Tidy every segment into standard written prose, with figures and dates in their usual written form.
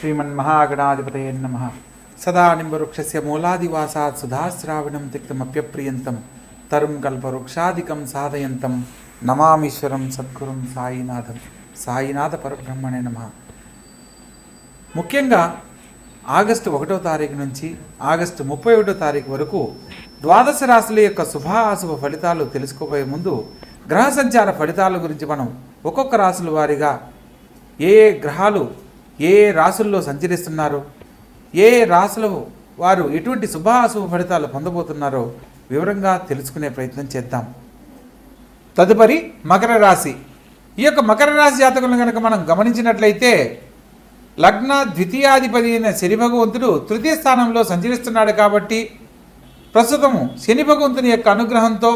श्रीमन्महागणाधिपतये नमः। सदा निम्बवृक्षस्य मूलादिवासात् सुधाश्रावणं तिक्तमप्यप्रियन्तं तरुं कल्पवृक्षादिकं साधयन्तं नमामीश्वरं सद्गुरुं సాయినాథం. సాయినాథ పరబ్రహ్మణే నమః. ముఖ్యంగా ఆగస్టు 1వ తారీఖు నుంచి ఆగస్టు 31వ తారీఖు వరకు ద్వాదశ రాశుల యొక్క శుభాశుభ ఫలితాలు తెలుసుకోబోయే ముందు గ్రహ సంచార ఫలితాల గురించి మనం ఒక్కొక్క రాశుల వారీగా ఏ గ్రహాలు ఏ రాశుల్లో సంచరిస్తున్నారో, ఏ రాశుల వారు ఎటువంటి శుభాశుభ ఫలితాలు పొందబోతున్నారో వివరంగా తెలుసుకునే ప్రయత్నం చేద్దాం. తదుపరి మకర రాశి. ఈ యొక్క మకర రాశి జాతకులను కనుక మనం గమనించినట్లయితే లగ్న ద్వితీయాధిపతి అయిన శని భగవంతుడు తృతీయ స్థానంలో సంచరిస్తున్నాడు కాబట్టి ప్రస్తుతము శని భగవంతుని యొక్క అనుగ్రహంతో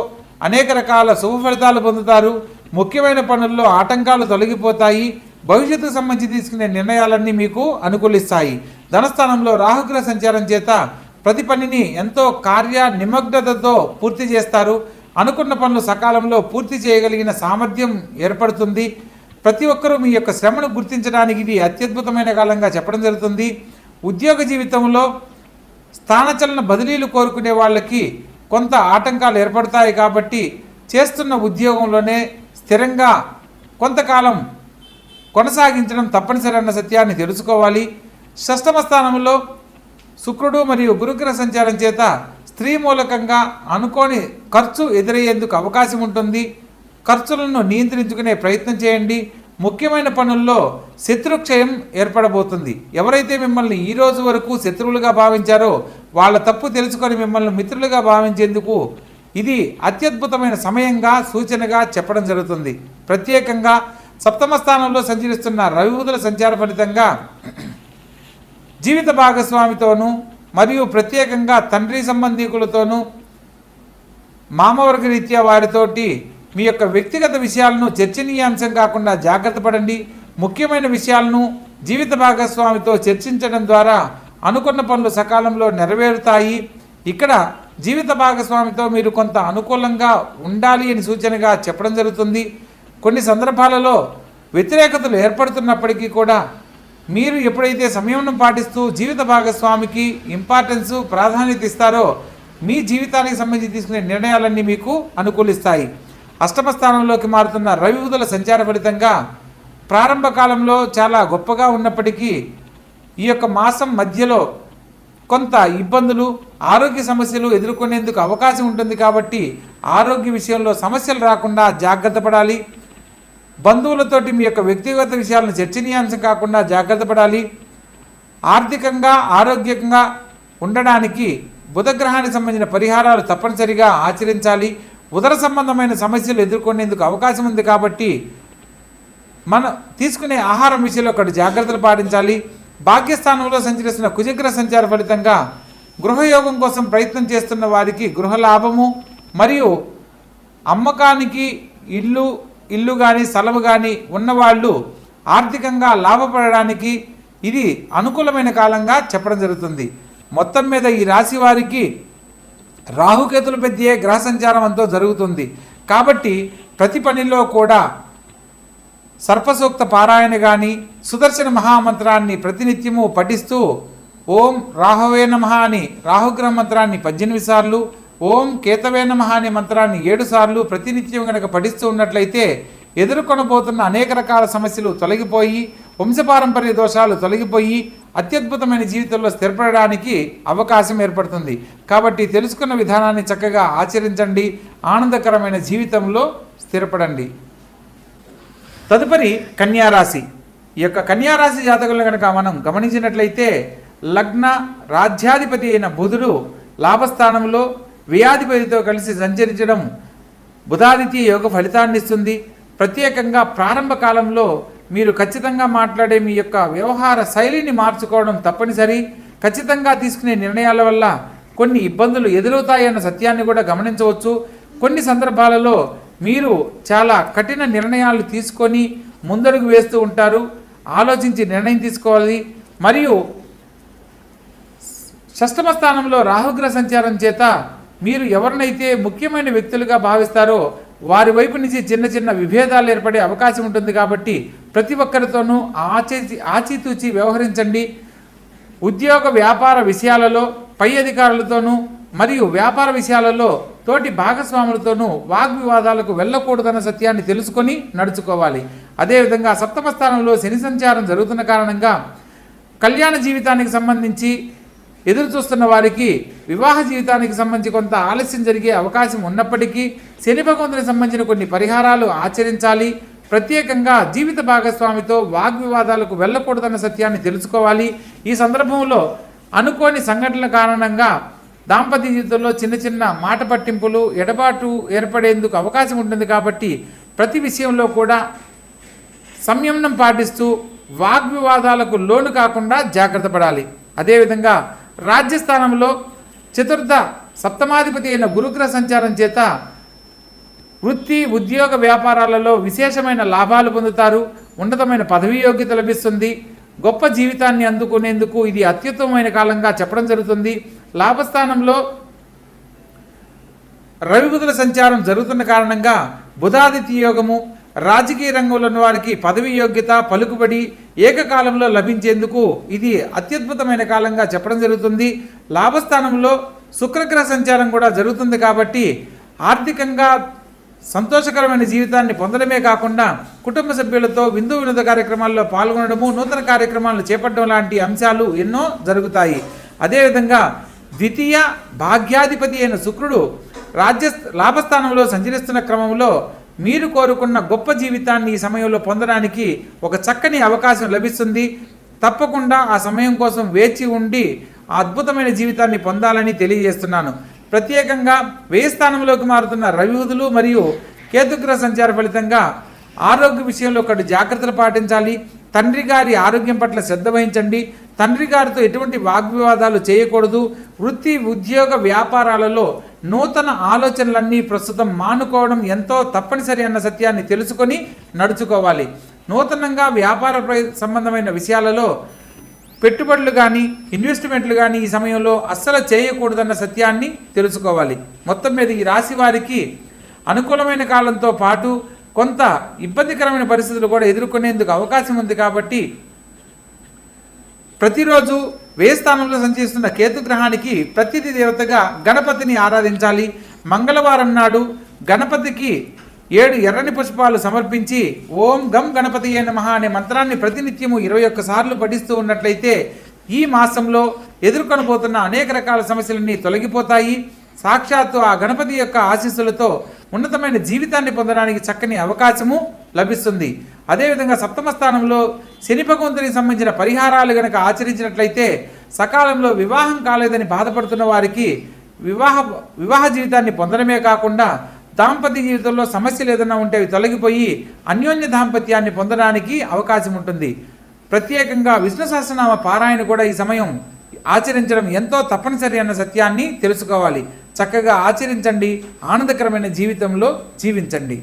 అనేక రకాల శుభ ఫలితాలు పొందుతారు. ముఖ్యమైన పనుల్లో ఆటంకాలు తొలగిపోతాయి. భవిష్యత్తుకు సంబంధించి తీసుకునే నిర్ణయాలన్నీ మీకు అనుకూలిస్తాయి. ధనస్థానంలో రాహుగ్రహ సంచారం చేత ప్రతి పనిని ఎంతో కార్య నిమగ్నతతో పూర్తి చేస్తారు. అనుకున్న పనులు సకాలంలో పూర్తి చేయగలిగిన సామర్థ్యం ఏర్పడుతుంది. ప్రతి ఒక్కరూ మీ యొక్క శ్రమను గుర్తించడానికి ఇది అత్యద్భుతమైన కాలంగా చెప్పడం జరుగుతుంది. ఉద్యోగ జీవితంలో స్థానచలన బదిలీలు కోరుకునే వాళ్ళకి కొంత ఆటంకాలు ఏర్పడతాయి కాబట్టి చేస్తున్న ఉద్యోగంలోనే స్థిరంగా కొంతకాలం కొనసాగించడం తప్పనిసరి అన్న సత్యాన్ని తెలుసుకోవాలి. షష్టమ స్థానంలో శుక్రుడు మరియు గురుగ్రహ సంచారం చేత స్త్రీ మూలకంగా అనుకోని ఖర్చు ఎదురయ్యేందుకు అవకాశం ఉంటుంది. ఖర్చులను నియంత్రించుకునే ప్రయత్నం చేయండి. ముఖ్యమైన పనుల్లో శత్రుక్షయం ఏర్పడబోతుంది. ఎవరైతే మిమ్మల్ని ఈ రోజు వరకు శత్రువులుగా భావించారో వాళ్ళ తప్పు తెలుసుకొని మిమ్మల్ని మిత్రులుగా భావించేందుకు ఇది అత్యద్భుతమైన సమయంగా సూచనగా చెప్పడం జరుగుతుంది. ప్రత్యేకంగా సప్తమ స్థానంలో సంచరిస్తున్న రవిబుధుల సంచార ఫలితంగా జీవిత భాగస్వామితోనూ మరియు ప్రత్యేకంగా తండ్రి సంబంధీకులతోనూ మామవర్గ రీత్యా వారితోటి మీ యొక్క వ్యక్తిగత విషయాలను చర్చనీయాంశం కాకుండా జాగ్రత్త పడండి. ముఖ్యమైన విషయాలను జీవిత భాగస్వామితో చర్చించడం ద్వారా అనుకున్న పనులు సకాలంలో నెరవేరుతాయి. ఇక్కడ జీవిత భాగస్వామితో మీరు కొంత అనుకూలంగా ఉండాలి అని సూచనగా చెప్పడం జరుగుతుంది. కొన్ని సందర్భాలలో వ్యతిరేకతలు ఏర్పడుతున్నప్పటికీ కూడా మీరు ఎప్పుడైతే సంయమనం పాటిస్తూ జీవిత భాగస్వామికి ఇంపార్టెన్సు ప్రాధాన్యత ఇస్తారో మీ జీవితానికి సంబంధించి తీసుకునే నిర్ణయాలన్నీ మీకు అనుకూలిస్తాయి. అష్టమ స్థానంలోకి మారుతున్న రవిబుధుల సంచార ఫలితంగా ప్రారంభ కాలంలో చాలా గొప్పగా ఉన్నప్పటికీ ఈ యొక్క మాసం మధ్యలో కొంత ఇబ్బందులు, ఆరోగ్య సమస్యలు ఎదుర్కొనేందుకు అవకాశం ఉంటుంది కాబట్టి ఆరోగ్య విషయంలో సమస్యలు రాకుండా జాగ్రత్త పడాలి. బంధువులతోటి మీ యొక్క వ్యక్తిగత విషయాలను చర్చనీయాంశం కాకుండా జాగ్రత్త పడాలి. ఆర్థికంగా ఆరోగ్యంగా ఉండడానికి బుధగ్రహానికి సంబంధించిన పరిహారాలు తప్పనిసరిగా ఆచరించాలి. ఉదర సంబంధమైన సమస్యలు ఎదుర్కొనేందుకు అవకాశం ఉంది కాబట్టి మనం తీసుకునే ఆహారం విషయంలో ఒకటి జాగ్రత్తలు పాటించాలి. భాగ్యస్థానంలో సంచరిస్తున్న కుజగ్రహ సంచార ఫలితంగా గృహయోగం కోసం ప్రయత్నం చేస్తున్న వారికి గృహ లాభము మరియు అమ్మకానికి ఇల్లు కానీ స్థలము కానీ ఉన్నవాళ్ళు ఆర్థికంగా లాభపడడానికి ఇది అనుకూలమైన కాలంగా చెప్పడం జరుగుతుంది. మొత్తం మీద ఈ రాశి వారికి రాహుకేతుల పెద్ద గ్రహ సంచారం అంతా జరుగుతుంది కాబట్టి ప్రతి పనిలో కూడా సర్పసూక్త పారాయణ కానీ సుదర్శన మహామంత్రాన్ని ప్రతినిత్యము పఠిస్తూ ఓం రాహవే నమః అని రాహుగ్రహ మంత్రాన్ని 18 సార్లు, ఓం కేతవే నమః అనే మంత్రాన్ని 7 సార్లు ప్రతినిత్యం కనుక పఠిస్తూ ఉన్నట్లయితే ఎదుర్కొనబోతున్న అనేక రకాల సమస్యలు తొలగిపోయి వంశపారంపర్య దోషాలు తొలగిపోయి అత్యద్భుతమైన జీవితంలో స్థిరపడడానికి అవకాశం ఏర్పడుతుంది. కాబట్టి తెలుసుకున్న విధానాన్ని చక్కగా ఆచరించండి. ఆనందకరమైన జీవితంలో స్థిరపడండి. తదుపరి కన్యారాశి. ఈ యొక్క కన్యారాశి జాతకులను కనుక మనం గమనించినట్లయితే లగ్న రాజ్యాధిపతి అయిన బుధుడు లాభస్థానంలో వ్యయాధిపతితో కలిసి సంచరించడం బుధాదిత్య యోగ ఫలితాన్ని ఇస్తుంది. ప్రత్యేకంగా ప్రారంభ కాలంలో మీరు ఖచ్చితంగా మాట్లాడే మీ యొక్క వ్యవహార శైలిని మార్చుకోవడం తప్పనిసరి. ఖచ్చితంగా తీసుకునే నిర్ణయాల వల్ల కొన్ని ఇబ్బందులు ఎదురవుతాయన్న సత్యాన్ని కూడా గమనించవచ్చు. కొన్ని సందర్భాలలో మీరు చాలా కఠిన నిర్ణయాలు తీసుకొని ముందడుగు వేస్తూ ఉంటారు. ఆలోచించి నిర్ణయం తీసుకోవాలి. మరియు షష్టమ స్థానంలో రాహుగ్రహ సంచారం చేత మీరు ఎవరినైతే ముఖ్యమైన వ్యక్తులుగా భావిస్తారో వారి వైపు నుంచి చిన్న చిన్న విభేదాలు ఏర్పడే అవకాశం ఉంటుంది కాబట్టి ప్రతి ఒక్కరితోనూ ఆచితూచి వ్యవహరించండి. ఉద్యోగ వ్యాపార విషయాలలో పై అధికారులతోనూ మరియు వ్యాపార విషయాలలో తోటి భాగస్వాములతోనూ వాగ్వివాదాలకు వెళ్ళకూడదన్న సత్యాన్ని తెలుసుకొని నడుచుకోవాలి. అదేవిధంగా సప్తమ స్థానంలో శని సంచారం జరుగుతున్న కారణంగా కళ్యాణ జీవితానికి సంబంధించి ఎదురు చూస్తున్న వారికి వివాహ జీవితానికి సంబంధించి కొంత ఆలస్యం జరిగే అవకాశం ఉన్నప్పటికీ శని భగవంతునికి సంబంధించిన కొన్ని పరిహారాలు ఆచరించాలి. ప్రత్యేకంగా జీవిత భాగస్వామితో వాగ్వివాదాలకు వెళ్ళకూడదన్న సత్యాన్ని తెలుసుకోవాలి. ఈ సందర్భంలో అనుకోని సంఘటనల కారణంగా దాంపత్య జీవితంలో చిన్న చిన్న మాట పట్టింపులు ఎడబాటు ఏర్పడేందుకు అవకాశం ఉంటుంది. కాబట్టి ప్రతి విషయంలో కూడా సంయమనం పాటిస్తూ వాగ్వివాదాలకు లోను కాకుండా జాగ్రత్త పడాలి. అదేవిధంగా రాజ్యస్థానంలో చతుర్థ సప్తమాధిపతి అయిన గురుగ్రహ సంచారం చేత వృత్తి ఉద్యోగ వ్యాపారాలలో విశేషమైన లాభాలు పొందుతారు. ఉన్నతమైన పదవీ యోగ్యత లభిస్తుంది. గొప్ప జీవితాన్ని అందుకునేందుకు ఇది అత్యుత్తమమైన కాలంగా చెప్పడం జరుగుతుంది. లాభస్థానంలో రవి బుధుల సంచారం జరుగుతున్న కారణంగా బుధాదిత్య యోగము, రాజకీయ రంగంలో ఉన్న వారికి పదవీ యోగ్యత పలుకుబడి ఏకకాలంలో లభించేందుకు ఇది అత్యద్భుతమైన కాలంగా చెప్పడం జరుగుతుంది. లాభస్థానంలో శుక్రగ్రహ సంచారం కూడా జరుగుతుంది. కాబట్టి ఆర్థికంగా సంతోషకరమైన జీవితాన్ని పొందడమే కాకుండా కుటుంబ సభ్యులతో విందు వినోద కార్యక్రమాల్లో పాల్గొనడము, నూతన కార్యక్రమాలను చేపట్టడం లాంటి అంశాలు ఎన్నో జరుగుతాయి. అదేవిధంగా ద్వితీయ భాగ్యాధిపతి అయిన శుక్రుడు లాభస్థానంలో సంచరిస్తున్న క్రమంలో మీరు కోరుకున్న గొప్ప జీవితాన్ని ఈ సమయంలో పొందడానికి ఒక చక్కని అవకాశం లభిస్తుంది. తప్పకుండా ఆ సమయం కోసం వేచి ఉండి ఆ అద్భుతమైన జీవితాన్ని పొందాలని తెలియజేస్తున్నాను. ప్రత్యేకంగా వ్యయ స్థానంలోకి మారుతున్న రవిబుధులు మరియు కేతుగ్రహ సంచార ఫలితంగా ఆరోగ్య విషయంలో ఒకటి జాగ్రత్తలు పాటించాలి. తండ్రి గారి ఆరోగ్యం పట్ల శ్రద్ధ వహించండి. తండ్రి గారితో ఎటువంటి వాగ్వివాదాలు చేయకూడదు. వృత్తి ఉద్యోగ వ్యాపారాలలో నూతన ఆలోచనలన్నీ ప్రస్తుతం మానుకోవడం ఎంతో తప్పనిసరి అన్న సత్యాన్ని తెలుసుకొని నడుచుకోవాలి. నూతనంగా వ్యాపార సంబంధమైన విషయాలలో పెట్టుబడులు కానీ ఇన్వెస్ట్మెంట్లు కానీ ఈ సమయంలో అస్సలు చేయకూడదన్న సత్యాన్ని తెలుసుకోవాలి. మొత్తం మీద ఈ రాశి వారికి అనుకూలమైన కాలంతో పాటు కొంత ఇబ్బందికరమైన పరిస్థితులు కూడా ఎదుర్కొనేందుకు అవకాశం ఉంది. కాబట్టి ప్రతిరోజు వ్యయ స్థానంలో సంచరిస్తున్న కేతుగ్రహానికి ప్రతిథి దేవతగా గణపతిని ఆరాధించాలి. మంగళవారం నాడు గణపతికి 7 ఎర్రని పుష్పాలు సమర్పించి ఓం గం గణపతియే నమః అనే మంత్రాన్ని ప్రతినిత్యము 21 సార్లు పఠిస్తూ ఉన్నట్లయితే ఈ మాసంలో ఎదుర్కొనబోతున్న అనేక రకాల సమస్యలన్నీ తొలగిపోతాయి. సాక్షాత్తు ఆ గణపతి యొక్క ఆశీస్సులతో ఉన్నతమైన జీవితాన్ని పొందడానికి చక్కని అవకాశము లభిస్తుంది. అదేవిధంగా సప్తమ స్థానంలో శని భగవంతునికి సంబంధించిన పరిహారాలు గనక ఆచరించినట్లయితే సకాలంలో వివాహం కాలేదని బాధపడుతున్న వారికి వివాహ జీవితాన్ని పొందడమే కాకుండా దాంపత్య జీవితంలో సమస్యలు ఏదైనా ఉంటే అవి తొలగిపోయి అన్యోన్య దాంపత్యాన్ని పొందడానికి అవకాశం ఉంటుంది. ప్రత్యేకంగా విష్ణు సహస్రనామ పారాయణ కూడా ఈ సమయం ఆచరించడం ఎంతో తప్పనిసరి అన్న సత్యాన్ని తెలుసుకోవాలి. చక్కగా ఆచరించండి. ఆనందకరమైన జీవితంలో జీవించండి.